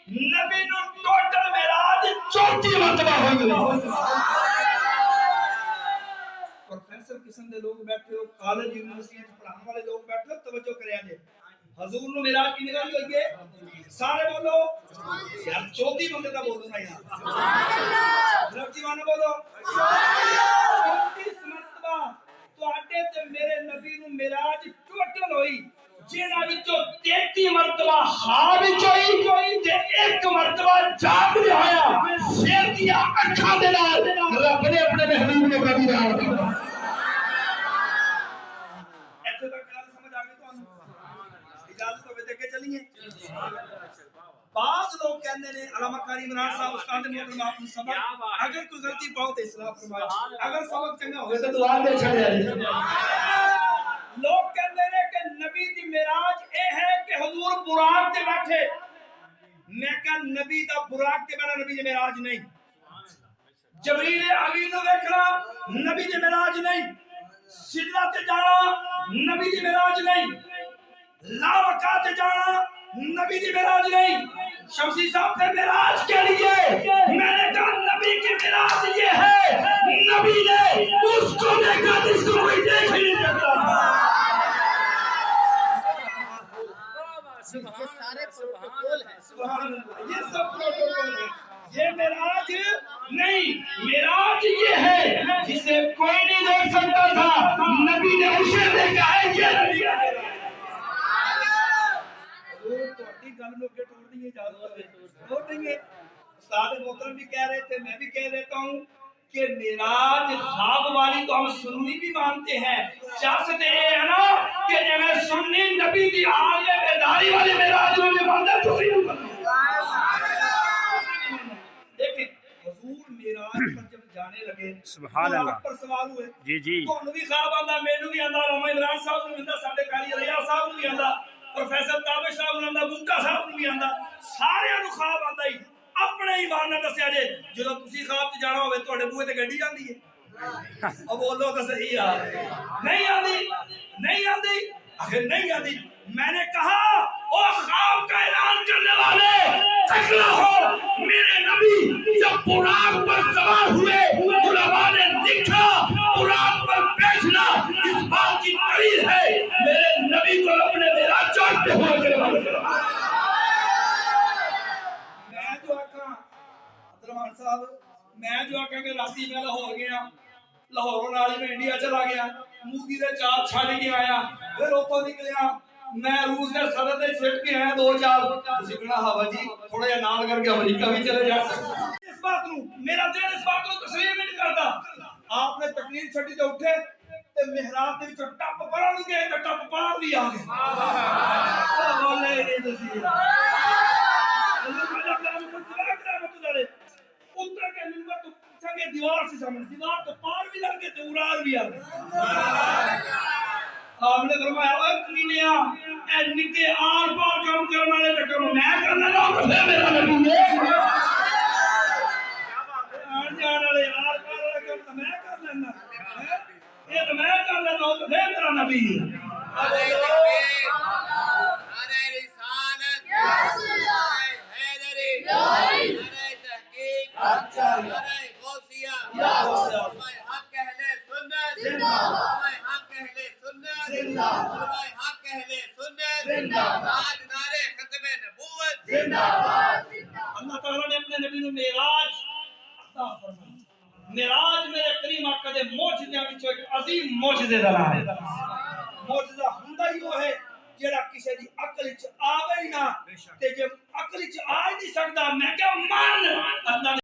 نبی نو ٹوٹل معراج 34 مرتبہ ہوئی ہوئی پروفیسر قسم دے لوگ بیٹھے ہو کالج یونیورسٹیاں وچ پڑھانے والے لوگ بیٹھے ہو توجہ کریا جے حضور نو معراج کی نگاہ ہوئی ہے سارے بولو یار 34 بندے دا بولو نا یار سبحان اللہ رب جی مانو بولو سبحان اللہ 34 مرتبہ تواڈے تے میرے نبی نو معراج ٹوٹل ہوئی جنہاں وچوں 33 مرتبہ خواب وچ ہوئی تے ایک مرتبہ جاگ وچ ہویا سر دیا اکھاں دے نال رب نے اپنے محبوب نے کبھی رہا ایتھے تک گل سمجھ آ گئی تانوں اجازت ہوے تے کہ چلیے بعض لوگ کہندے نے علامہ قاری عمران صاحب استاد محترم آپ کو سبق اگر کوئی غلطی پاؤ تے اصلاح فرمایا اگر سبق چنگا ہوے تے دعا دے چھڑیا لوگ کہندے نے کہ نبی دی معراج اے ہے کہ حضور براق تے بیٹھے میں کہ نبی دا براق تے بیٹھا نبی دی معراج نہیں جبریل امین نو ویکھنا نبی دی معراج نہیں سدرہ تے جانا نبی دی معراج نہیں لا وقع تے جانا نبی دی معراج نہیں شمسی صاحب پھر معراج کے لیے میں نے کہا نبی کی معراج یہ ہے نبی نے اس کو دیکھا جس کو کوئی دیکھ ہی نہیں سکتا یہ سارے پروٹوکول ہیں سبحان اللہ یہ سب پروٹوکول ہے یہ معراج نہیں معراج یہ ہے جسے کوئی نہیں دیکھ سکتا تھا نبی نے اسے دیکھا ہے یہ نبی کا گل لوگ کے توڑ دیں اجازت توڑ دیں گے استاد محترم بھی کہہ رہے تھے میں بھی کہہ دیتا ہوں کہ معراج خواب والی تو ہم سنی بھی مانتے ہیں سیاست یہ ہے نا کہ جب سنی نبی دی حال بیداری والے معراج میں مانتے تو دیکھیں حضور معراج پر جب جانے لگے سبحان اللہ پر سوال ہوئے جی جی تانوں بھی خواب آندا مینوں بھی آندا علامہ عمران صاحب نوں بھی آندا ساڈے قاری ریا صاحب نوں بھی آندا پروفیسر تابش صاحب نوں آندا بوٹا صاحب نوں بھی آندا سارے نوں خواب آندا ہی اپنے ایمان نال دسیا جے جدوں تسی خواب تے جانا ہوے تواڈے بوئے تے گڈی آندی ہے اب بولو تے صحیح یار نہیں آندی آخر نہیں آندی میں نے کہا او خواب کا اعلان کرنے والے تکلا ہو میرے نبی جب براق پر سوار ہوئے علماء نے لکھا براق پر بیٹھنا اس بات کی دلیل ہے میرے نبی کو اپنے معراج چاہتے ہوئے میں جو آکھاں عبدالرحمان صاحب میں جو آکھاں کہ راتی میں لاہور گیا لاہوروں نال میں انڈیا چلا گیا مودی دے چار چھڈ کے آیا پھر اوتھوں نکلیا میں روس دے صدر دے چھٹ کے آیا دو چار تسی کہنا ہوا جی تھوڑا جہا نال کر کے امریکہ بھی چلے جا اس بات نو میرا ذہن اس بات نو تسلیم نہیں کرتا آپ نے تقریر چھڈی تے اٹھے تے محراب دے وچوں ٹپ پڑھن گئے تے ٹپ پار بھی آ گئے بولے یہ تسی اتر کے منبر تو چنگے دیوار سے سامنے دیوار تو پار بھی لگ گئے تے اورار بھی آ گئے آپ نے فرمایا اے کمینیا اے نکے آر پار کام کرنے والے تے کم میں کرنا نا تے میرا نبی ہے آن جان والے آر پار والے کام تے میں کر لینا اے تے میں کر لینا تے میرا نبی ہے نعرہ رسالت یا رسول اللہ حیدری نعرہ تحقیق نعرہ غوثیہ یا غوثیہ حق اہل سنت زندہ باد حق اہل سنت زندہ باد حق اہل سنت زندہ باد نعرہ ختم نبوت زندہ باد اللہ تعالیٰ نے اپنے نبی نو معراج عطا فرمایا معراج میرے کریم آقا دے معجزیاں وچوں ایک عظیم معجزے دا نام ہے معجزہ ہوندا ہی وہ ہے جڑا کسے دی عقل وچ آوے ہی نہ تے جے عقل وچ آ ہی نہیں سکدا میں کہ من اللہ